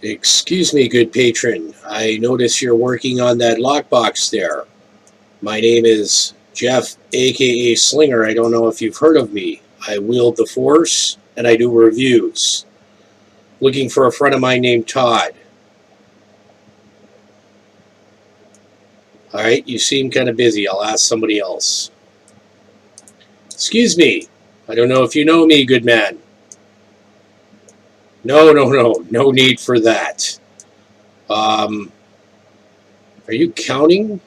Excuse me, good patron. I notice you're working on that lockbox there. My name is Jeff, aka Slinger. I don't know if you've heard of me. I wield the Force and I do reviews. Looking for a friend of mine named Todd. Alright, you seem kind of busy. I'll ask somebody else. Excuse me. I don't know if you know me, good man. No. No need for that. Um, are you counting?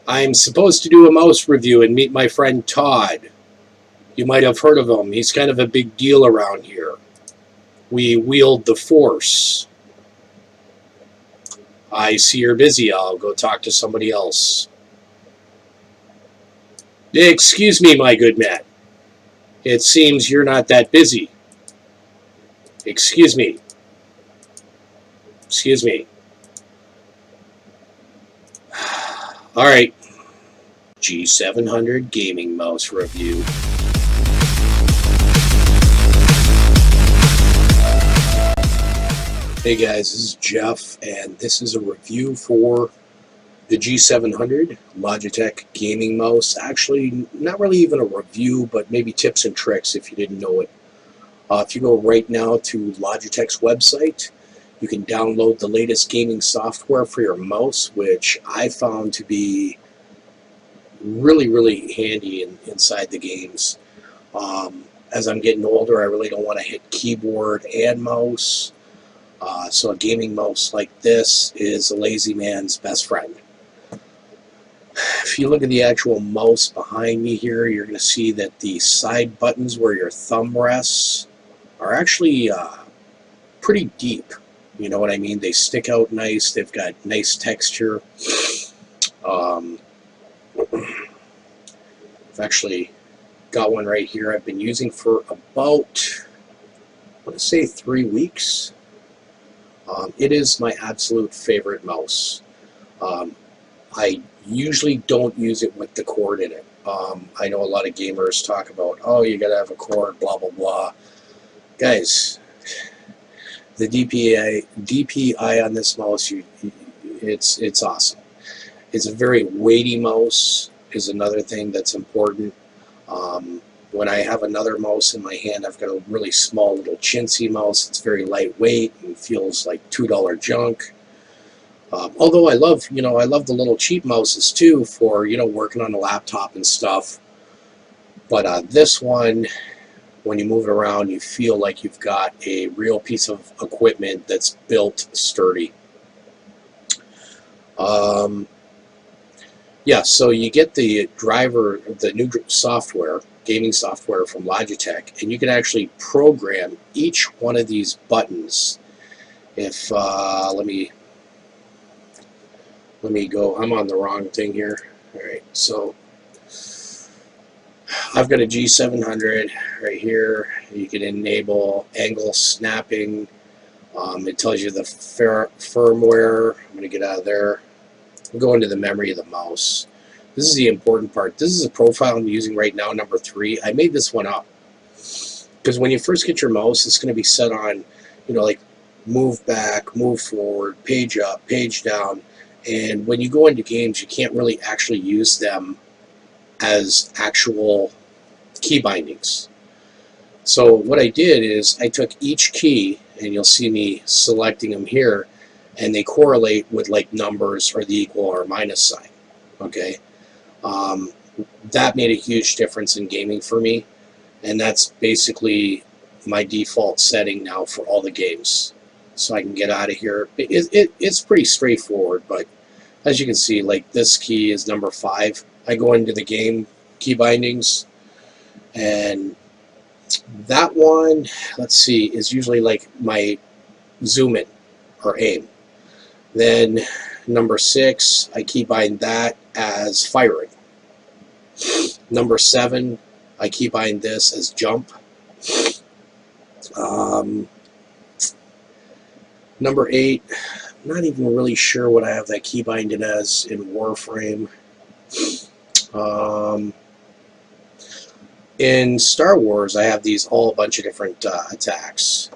I'm supposed to do a mouse review and meet my friend Todd. You might have heard of him. He's kind of a big deal around here. We wield the Force. I see you're busy. I'll go talk to somebody else. Excuse me, my good man. It seems you're not that busy. Excuse me. Excuse me. All right. G700 gaming mouse review. Hey guys, this is Jeff, and this is a review for the G700 Logitech gaming mouse. Actually, not really even a review, but maybe tips and tricks if you didn't know it. If you go right now to Logitech's website, you can download the latest gaming software for your mouse, which I found to be really handy inside the games. As I'm getting older, I really don't want to hit keyboard and mouse. So a gaming mouse like this is a lazy man's best friend. If you look at the actual mouse behind me here, you're going to see that the side buttons where your thumb rests are actually pretty deep. You know what I mean? They stick out nice. They've got nice texture. I've actually got one right here I've been using for about, I want to say 3 weeks. It is my absolute favorite mouse. I usually don't use it with the cord in it. I know a lot of gamers talk about, oh, you gotta have a cord, blah blah blah. Guys, the DPI on this mouse, it's awesome. It's a very weighty mouse. Is another thing that's important. When I have another mouse in my hand, I've got a really small little chintzy mouse. It's very lightweight and feels like $2 junk. Although I love the little cheap mouses too for, working on a laptop and stuff. But this one, when you move it around, you feel like you've got a real piece of equipment that's built sturdy. Yeah, so you get the driver, the new software, gaming software from Logitech, and you can actually program each one of these buttons. If let me go. I'm on the wrong thing here. All right, so I've got a G700 right here. You can enable angle snapping. It tells you the firmware. I'm going to get out of there. Go into the memory of the mouse. This is the important part. This is a profile I'm using right now, number 3. I made this one up because when you first get your mouse, it's going to be set on, like move back, move forward, page up, page down. And when you go into games, you can't really actually use them as actual key bindings. So what I did is I took each key, and you'll see me selecting them here, and they correlate with like numbers or the equal or minus sign. Okay, that made a huge difference in gaming for me, and that's basically my default setting now for all the games. So I can get out of here. It's pretty straightforward, but as you can see, like this key is number 5. I go into the game key bindings, and that one, let's see, is usually like my zoom in or aim. Then number 6, I keybind that as firing. Number 7, I keybind this as jump. Number 8, I'm not even really sure what I have that keybinded as in Warframe. In Star Wars, I have these all a bunch of different attacks.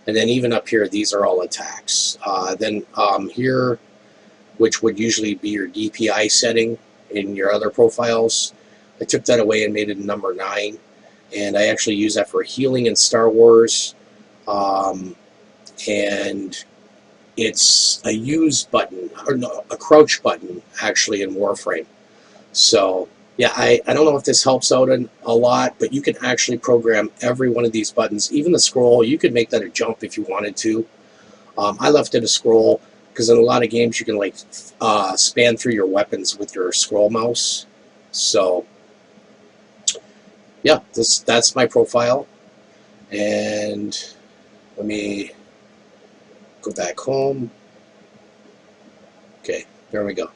And then even up here, these are all attacks. Then here, which would usually be your DPI setting in your other profiles, I took that away and made it a number 9. And I actually use that for healing in Star Wars. And it's a use button, or no, a crouch button, actually, in Warframe. So, yeah, I don't know if this helps out a lot, but you can actually program every one of these buttons. Even the scroll, you could make that a jump if you wanted to. I left it a scroll, because in a lot of games you can like span through your weapons with your scroll mouse. So, yeah, that's my profile. And let me go back home. Okay, there we go.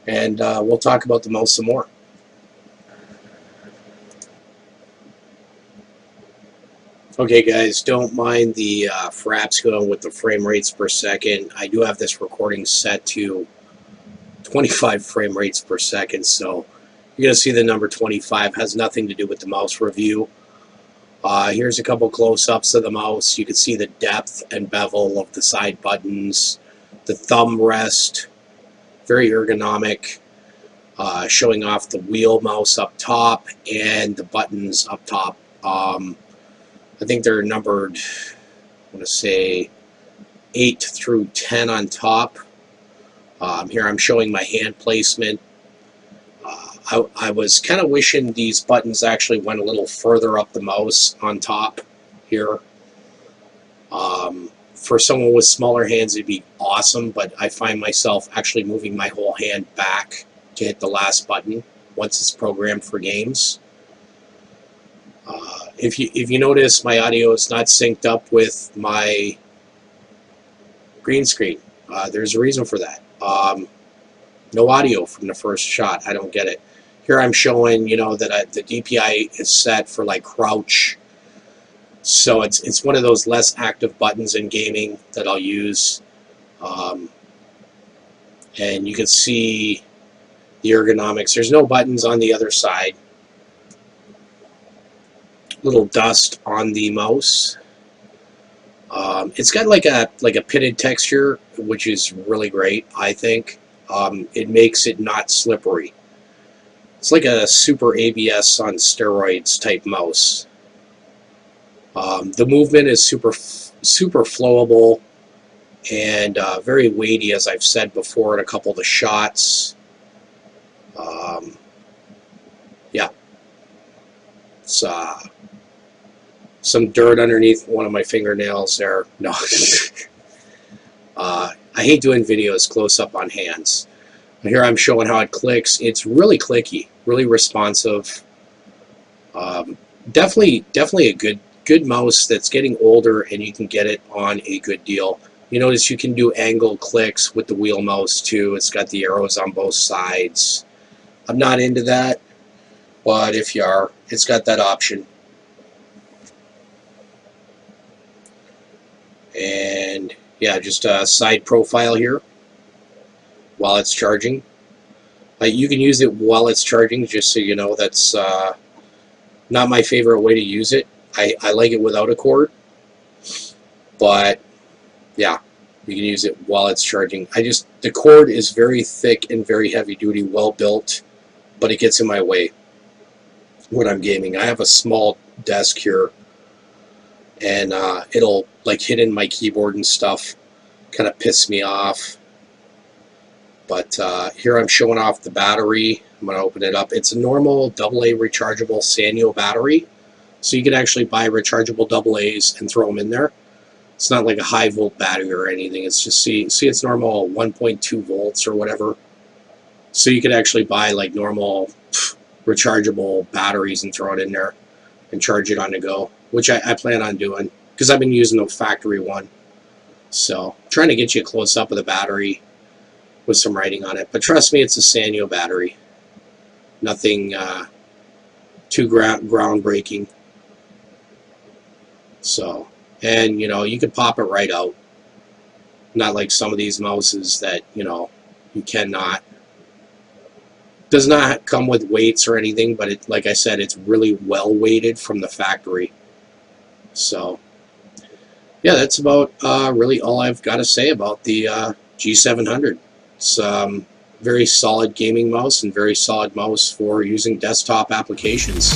And we'll talk about the mouse some more. Okay, guys, don't mind the fraps going with the frame rates per second. I do have this recording set to 25 frame rates per second, so you're going to see the number 25 has nothing to do with the mouse review. Here's a couple close-ups of the mouse. You can see the depth and bevel of the side buttons, the thumb rest, very ergonomic, showing off the wheel mouse up top and the buttons up top. I think they're numbered, I want to say 8 through 10 on top. Here I'm showing my hand placement. I was kind of wishing these buttons actually went a little further up the mouse on top here. For someone with smaller hands, it'd be awesome, but I find myself actually moving my whole hand back to hit the last button once it's programmed for games. If you notice, my audio is not synced up with my green screen. There's a reason for that. No audio from the first shot. I don't get it. Here I'm showing, you know, that the DPI is set for like crouch. So it's one of those less active buttons in gaming that I'll use. And you can see the ergonomics. There's no buttons on the other side. Little dust on the mouse. It's got like a pitted texture, which is really great, I think. It makes it not slippery. It's like a super ABS on steroids type mouse. The movement is super flowable and very weighty, as I've said before in a couple of the shots. Yeah, it's some dirt underneath one of my fingernails there. No, I hate doing videos close up on hands. Here I'm showing how it clicks. It's really clicky, really responsive. Definitely a good mouse that's getting older, and you can get it on a good deal. You notice you can do angle clicks with the wheel mouse too. It's got the arrows on both sides. I'm not into that, but if you are, it's got that option. And yeah, just a side profile here while it's charging. You can use it while it's charging, just so you know. That's not my favorite way to use it. I like it without a cord, but yeah, you can use it while it's charging. The cord is very thick and very heavy duty, well built, but it gets in my way when I'm gaming. I have a small desk here, and it'll like hit in my keyboard and stuff, kind of piss me off. But here I'm showing off the battery. I'm going to open it up. It's a normal AA rechargeable Sanyo battery, so you can actually buy rechargeable AA's and throw them in there. It's not like a high volt battery or anything. It's just, see it's normal 1.2 volts or whatever. So you could actually buy like normal rechargeable batteries and throw it in there and charge it on the go, which I plan on doing, because I've been using the factory one. So I'm trying to get you a close up of the battery with some writing on it. But trust me, it's a Sanyo battery. Nothing too groundbreaking. So, and you know, you can pop it right out. Not like some of these mouses that, you know, you cannot. Does not come with weights or anything, but it, like I said, it's really well weighted from the factory. So, yeah, that's about really all I've got to say about the G700. It's very solid gaming mouse and very solid mouse for using desktop applications.